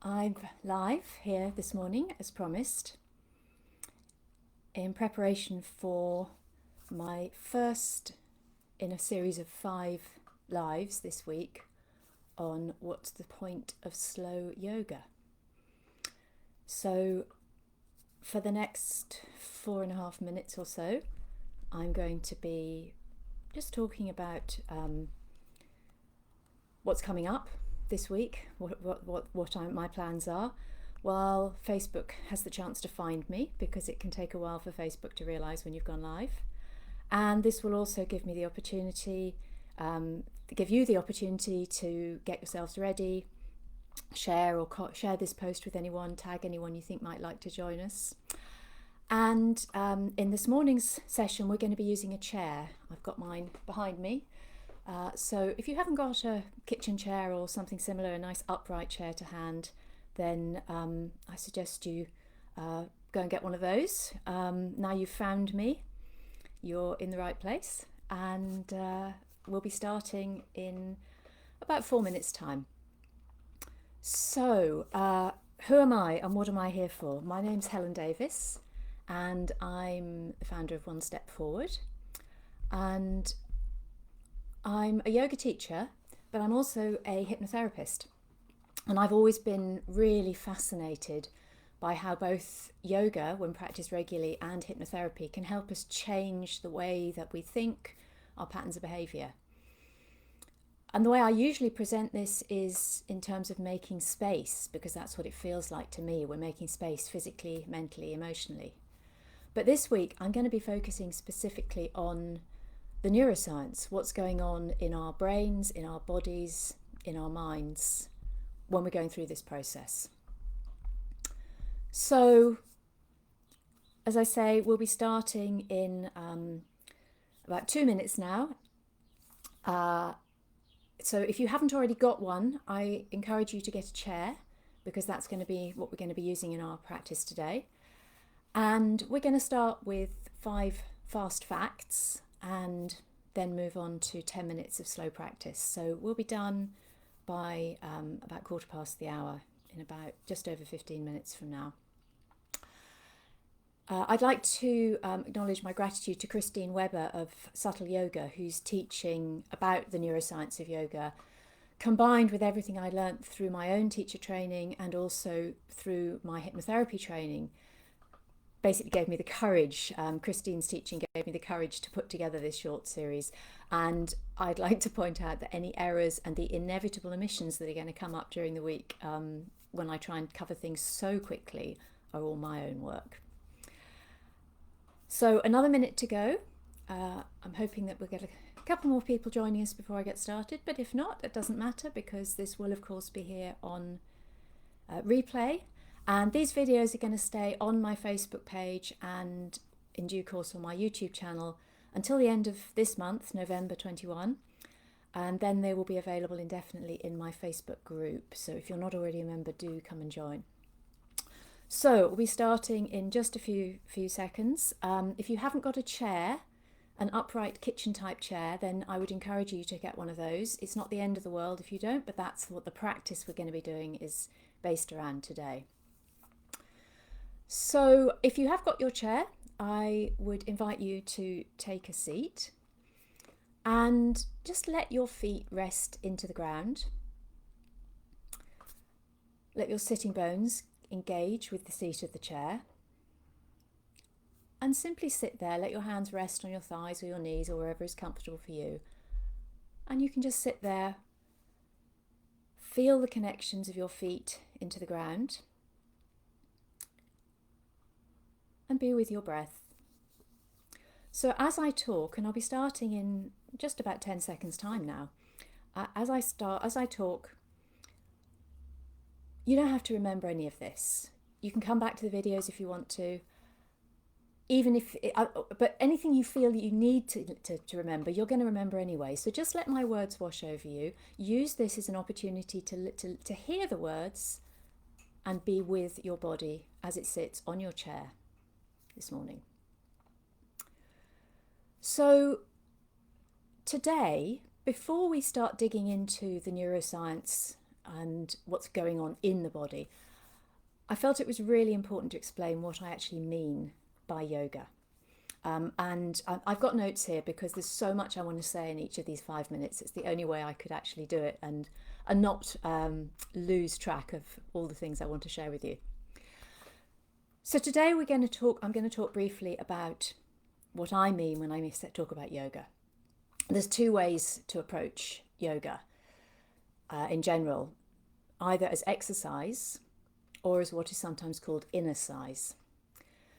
I'm live here this morning as promised in preparation for my first in a series of 5 lives this week on what's the point of slow yoga. So for the next 4.5 minutes or so, I'm going to be just talking about what's coming up this week, what my plans are, while Facebook has the chance to find me, because it can take a while for Facebook to realise when you've gone live. And this will also give me the opportunity, give you the opportunity to get yourselves ready, share share this post with anyone, tag anyone you think might like to join us. And in this morning's session, we're going to be using a chair. I've got mine behind me. So if you haven't got a kitchen chair or something similar, a nice upright chair to hand, then I suggest you go and get one of those. Now you've found me, you're in the right place, and we'll be starting in about 4 minutes' time. So who am I and what am I here for? My name's Helen Davis, and I'm the founder of One Step Forward, and I'm a yoga teacher, but I'm also a hypnotherapist. And I've always been really fascinated by how both yoga, when practiced regularly, and hypnotherapy can help us change the way that we think, our patterns of behaviour. And the way I usually present this is in terms of making space, because that's what it feels like to me. We're making space physically, mentally, emotionally. But this week, I'm going to be focusing specifically on the neuroscience, what's going on in our brains, in our bodies, in our minds when we're going through this process. So, as I say, we'll be starting in about 2 minutes now. So if you haven't already got one, I encourage you to get a chair, because that's going to be what we're going to be using in our practice today. And we're going to start with 5 fast facts and then move on to 10 minutes of slow practice. So we'll be done by about 1:15 in about just over 15 minutes from now. I'd like to acknowledge my gratitude to Kristine of Subtle Yoga, who's teaching about the neuroscience of yoga, combined with everything I learnt through my own teacher training and also through my hypnotherapy training. Basically gave me the courage, Kristine's teaching gave me the courage to put together this short series. And I'd like to point out that any errors and the inevitable omissions that are going to come up during the week when I try and cover things so quickly are all my own work. So another minute to go. I'm hoping that we'll get a couple more people joining us before I get started, but if not, it doesn't matter, because this will of course be here on replay. And these videos are going to stay on my Facebook page and in due course on my YouTube channel until the end of this month, November 21. And then they will be available indefinitely in my Facebook group. So if you're not already a member, do come and join. So we'll be starting in just a few seconds. If you haven't got a chair, an upright kitchen type chair, then I would encourage you to get one of those. It's not the end of the world if you don't, but that's what the practice we're going to be doing is based around today. So if you have got your chair, I would invite you to take a seat and just let your feet rest into the ground. Let your sitting bones engage with the seat of the chair. And simply sit there, let your hands rest on your thighs or your knees or wherever is comfortable for you. And you can just sit there, feel the connections of your feet into the ground, and be with your breath. So as I talk, and I'll be starting in just about 10 seconds time now, as I talk, you don't have to remember any of this. You can come back to the videos if you want to, but anything you feel that you need to remember, you're going to remember anyway. So just let my words wash over you. Use this as an opportunity to hear the words and be with your body as it sits on your chair this morning. So today, before we start digging into the neuroscience and what's going on in the body, I felt it was really important to explain what I actually mean by yoga. And I've got notes here because there's so much I want to say in each of these 5 minutes. It's the only way I could actually do it and not lose track of all the things I want to share with you. So today I'm going to talk briefly about what I mean when I talk about yoga. There's two ways to approach yoga in general, either as exercise or as what is sometimes called inner size.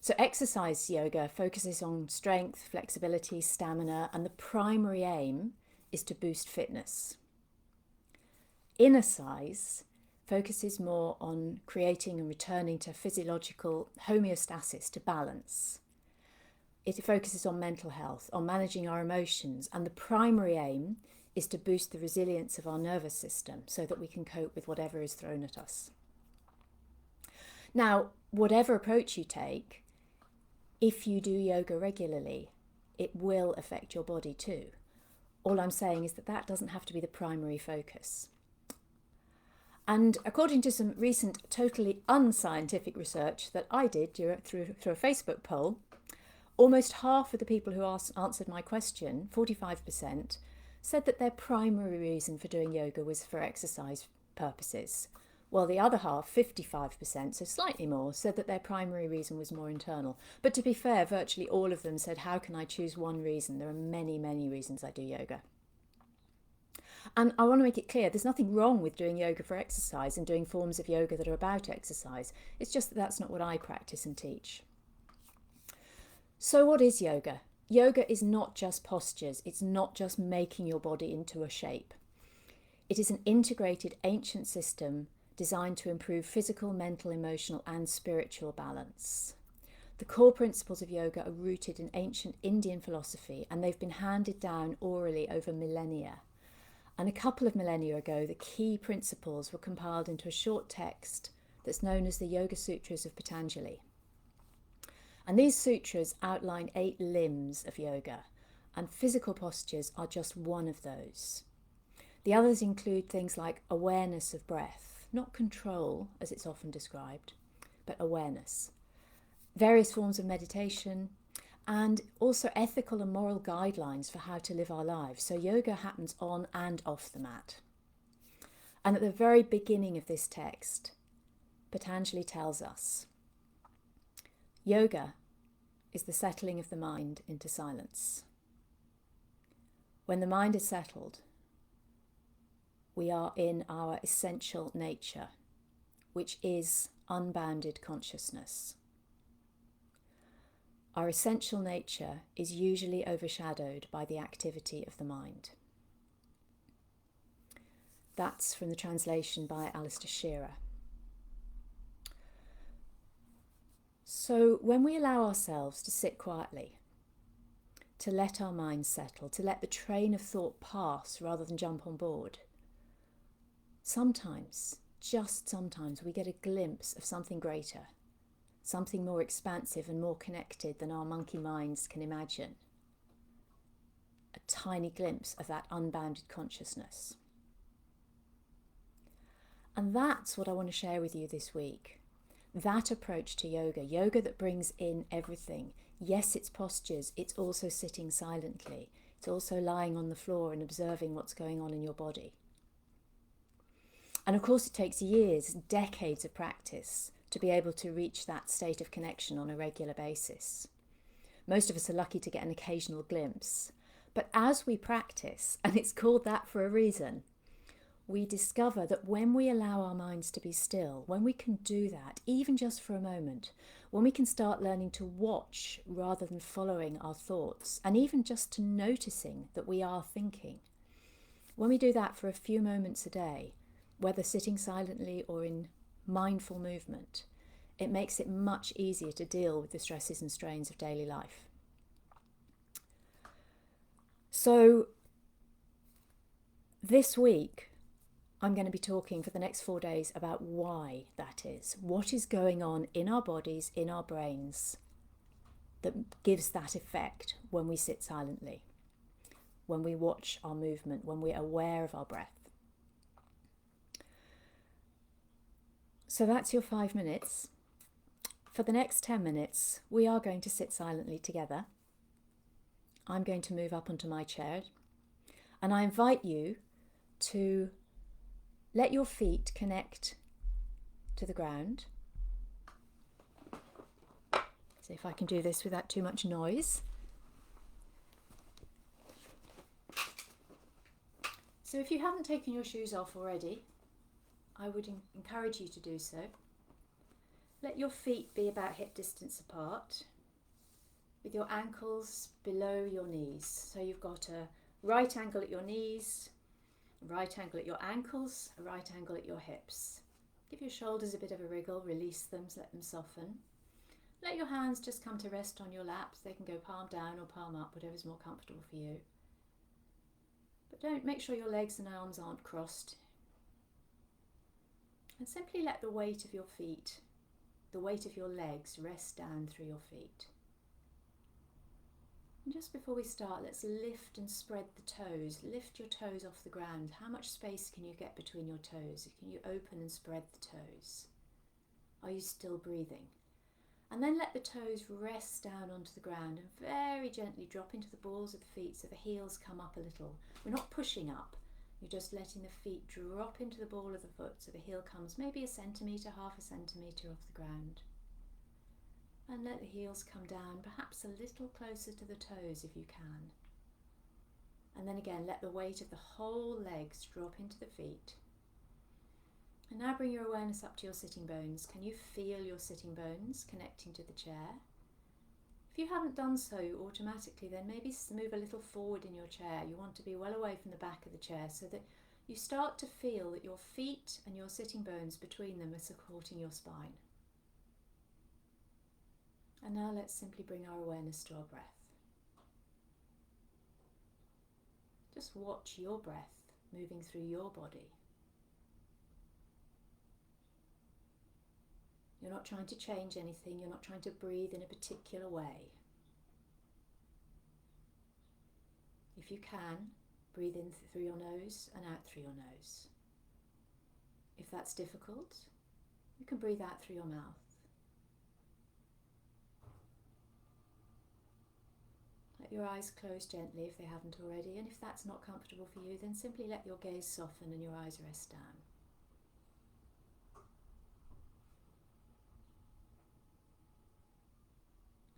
So exercise yoga focuses on strength, flexibility, stamina, and the primary aim is to boost fitness. Inner size focuses more on creating and returning to physiological homeostasis, to balance. It focuses on mental health, on managing our emotions, and the primary aim is to boost the resilience of our nervous system so that we can cope with whatever is thrown at us. Now, whatever approach you take, if you do yoga regularly, it will affect your body too. All I'm saying is that doesn't have to be the primary focus. And according to some recent totally unscientific research that I did through a Facebook poll, almost half of the people who answered my question, 45%, said that their primary reason for doing yoga was for exercise purposes, while the other half, 55%, so slightly more, said that their primary reason was more internal. But to be fair, virtually all of them said, how can I choose one reason? There are many, many reasons I do yoga. And I want to make it clear, there's nothing wrong with doing yoga for exercise and doing forms of yoga that are about exercise. It's just that that's not what I practice and teach. So what is yoga? Yoga is not just postures. It's not just making your body into a shape. It is an integrated ancient system designed to improve physical, mental, emotional, and spiritual balance. The core principles of yoga are rooted in ancient Indian philosophy, and they've been handed down orally over millennia. And a couple of millennia ago, the key principles were compiled into a short text that's known as the Yoga Sutras of Patanjali. And these sutras outline 8 limbs of yoga, and physical postures are just one of those. The others include things like awareness of breath, not control as it's often described, but awareness, various forms of meditation, and also ethical and moral guidelines for how to live our lives. So yoga happens on and off the mat. And at the very beginning of this text, Patanjali tells us, yoga is the settling of the mind into silence. When the mind is settled, we are in our essential nature, which is unbounded consciousness. Our essential nature is usually overshadowed by the activity of the mind. That's from the translation by Alistair Shearer. So when we allow ourselves to sit quietly, to let our minds settle, to let the train of thought pass rather than jump on board, sometimes, just sometimes, we get a glimpse of something greater, something more expansive and more connected than our monkey minds can imagine. A tiny glimpse of that unbounded consciousness. And that's what I want to share with you this week. That approach to yoga, yoga that brings in everything. Yes, it's postures, it's also sitting silently. It's also lying on the floor and observing what's going on in your body. And of course it takes years, decades of practice to be able to reach that state of connection on a regular basis. Most of us are lucky to get an occasional glimpse. But as we practice, and it's called that for a reason, we discover that when we allow our minds to be still, when we can do that, even just for a moment, when we can start learning to watch rather than following our thoughts, and even just to noticing that we are thinking, when we do that for a few moments a day, whether sitting silently or in mindful movement, it makes it much easier to deal with the stresses and strains of daily life. So this week, I'm going to be talking for the next 4 days about why that is. What is going on in our bodies, in our brains, that gives that effect when we sit silently, when we watch our movement, when we're aware of our breath. So that's your 5 minutes. For the next 10 minutes, we are going to sit silently together. I'm going to move up onto my chair, and I invite you to let your feet connect to the ground. See if I can do this without too much noise. So if you haven't taken your shoes off already, I would encourage you to do so. Let your feet be about hip distance apart, with your ankles below your knees. So you've got a right angle at your knees, a right angle at your ankles, a right angle at your hips. Give your shoulders a bit of a wriggle, release them, let them soften. Let your hands just come to rest on your laps. They can go palm down or palm up, whatever's more comfortable for you. But make sure your legs and arms aren't crossed. And simply let the weight of your feet, the weight of your legs, rest down through your feet. And just before we start, let's lift and spread the toes. Lift your toes off the ground. How much space can you get between your toes? Can you open and spread the toes? Are you still breathing? And then let the toes rest down onto the ground and very gently drop into the balls of the feet so the heels come up a little. We're not pushing up. You're just letting the feet drop into the ball of the foot so the heel comes maybe 1 centimetre, half a centimetre off the ground. And let the heels come down, perhaps a little closer to the toes if you can. And then again, let the weight of the whole legs drop into the feet. And now bring your awareness up to your sitting bones. Can you feel your sitting bones connecting to the chair? If you haven't done so automatically, then maybe move a little forward in your chair. You want to be well away from the back of the chair so that you start to feel that your feet and your sitting bones between them are supporting your spine. And now let's simply bring our awareness to our breath. Just watch your breath moving through your body. You're not trying to change anything. You're not trying to breathe in a particular way. If you can, breathe in through your nose and out through your nose. If that's difficult, you can breathe out through your mouth. Let your eyes close gently if they haven't already, and if that's not comfortable for you, then simply let your gaze soften and your eyes rest down.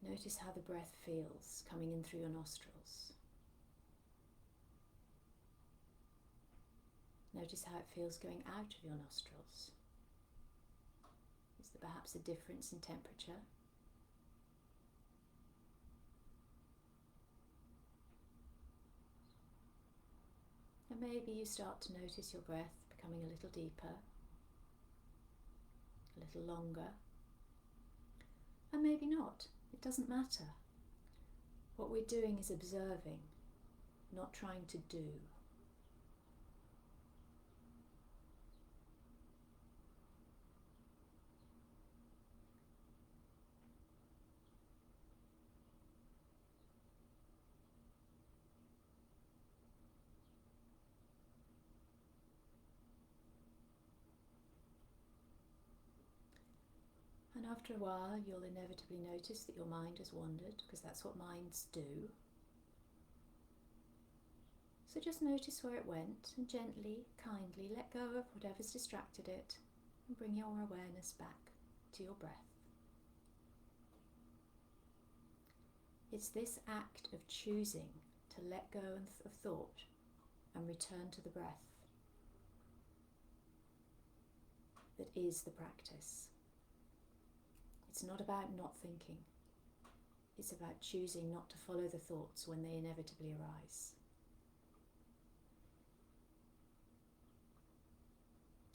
Notice how the breath feels coming in through your nostrils. Notice how it feels going out of your nostrils. Is there perhaps a difference in temperature? And maybe you start to notice your breath becoming a little deeper, a little longer, and maybe not. It doesn't matter. What we're doing is observing, not trying to do. And after a while, you'll inevitably notice that your mind has wandered, because that's what minds do. So just notice where it went and gently, kindly let go of whatever's distracted it and bring your awareness back to your breath. It's this act of choosing to let go of thought and return to the breath that is the practice. It's not about not thinking. It's about choosing not to follow the thoughts when they inevitably arise.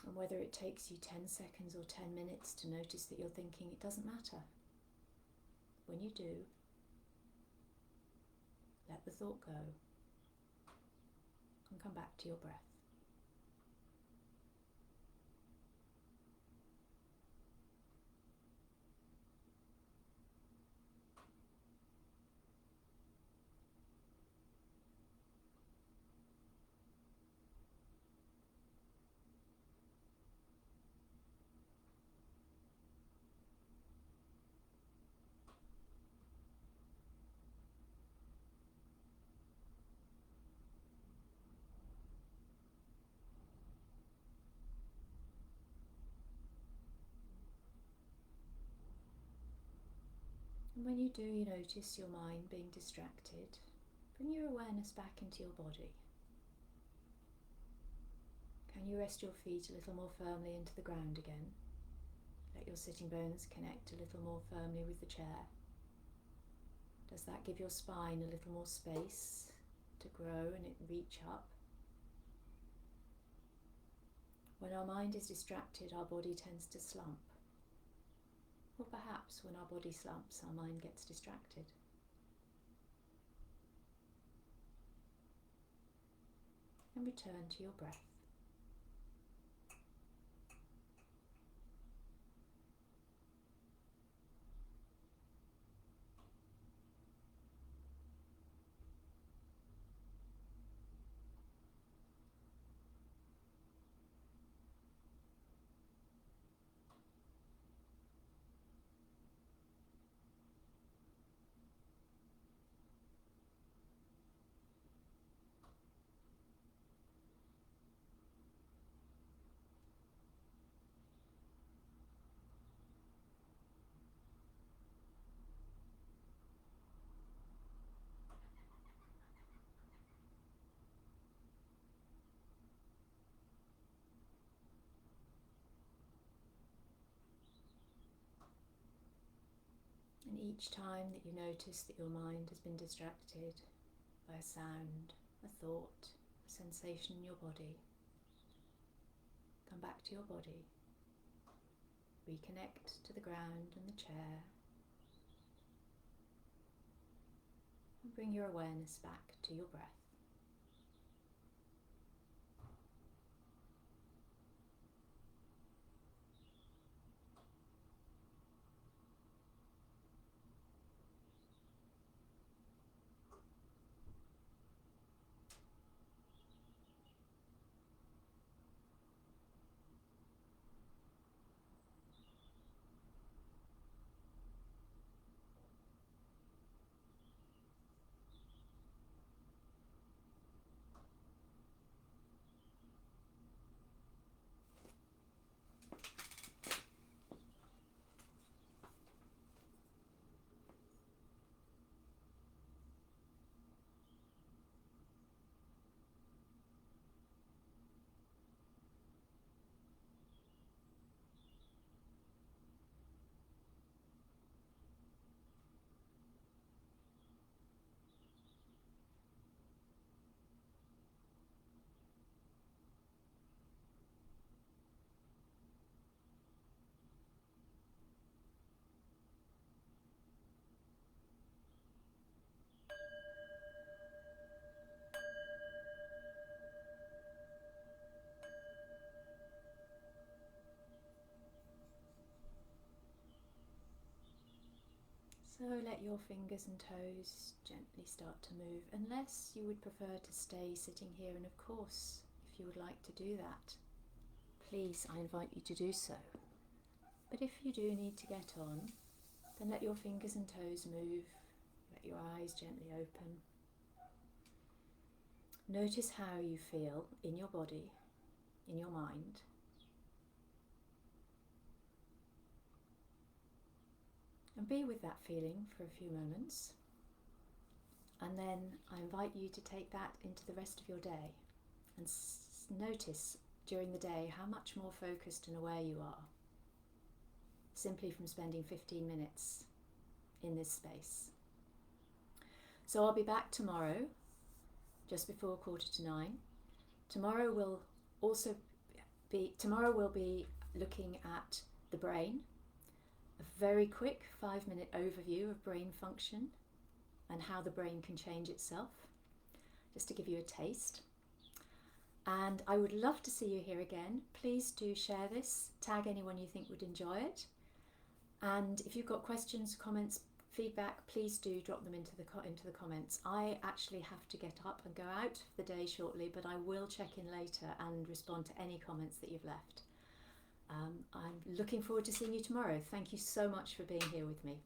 And whether it takes you 10 seconds or 10 minutes to notice that you're thinking, it doesn't matter. When you do, let the thought go and come back to your breath. And when you do, you notice your mind being distracted, bring your awareness back into your body. Can you rest your feet a little more firmly into the ground again? Let your sitting bones connect a little more firmly with the chair. Does that give your spine a little more space to grow and reach up? When our mind is distracted, our body tends to slump. Or perhaps when our body slumps, our mind gets distracted. And return to your breath. And each time that you notice that your mind has been distracted by a sound, a thought, a sensation in your body, come back to your body, reconnect to the ground and the chair, and bring your awareness back to your breath. So let your fingers and toes gently start to move, unless you would prefer to stay sitting here, and of course, if you would like to do that, please, I invite you to do so. But if you do need to get on, then let your fingers and toes move, let your eyes gently open. Notice how you feel in your body, in your mind. And be with that feeling for a few moments. And then I invite you to take that into the rest of your day and notice during the day how much more focused and aware you are, simply from spending 15 minutes in this space. So I'll be back tomorrow, just before 8:45. Tomorrow we'll be looking at the brain. A very quick 5-minute overview of brain function and how the brain can change itself, just to give you a taste. And I would love to see you here again. Please do share this, tag anyone you think would enjoy it. And if you've got questions, comments, feedback, please do drop them into the comments. I actually have to get up and go out for the day shortly, but I will check in later and respond to any comments that you've left. I'm looking forward to seeing you tomorrow. Thank you so much for being here with me.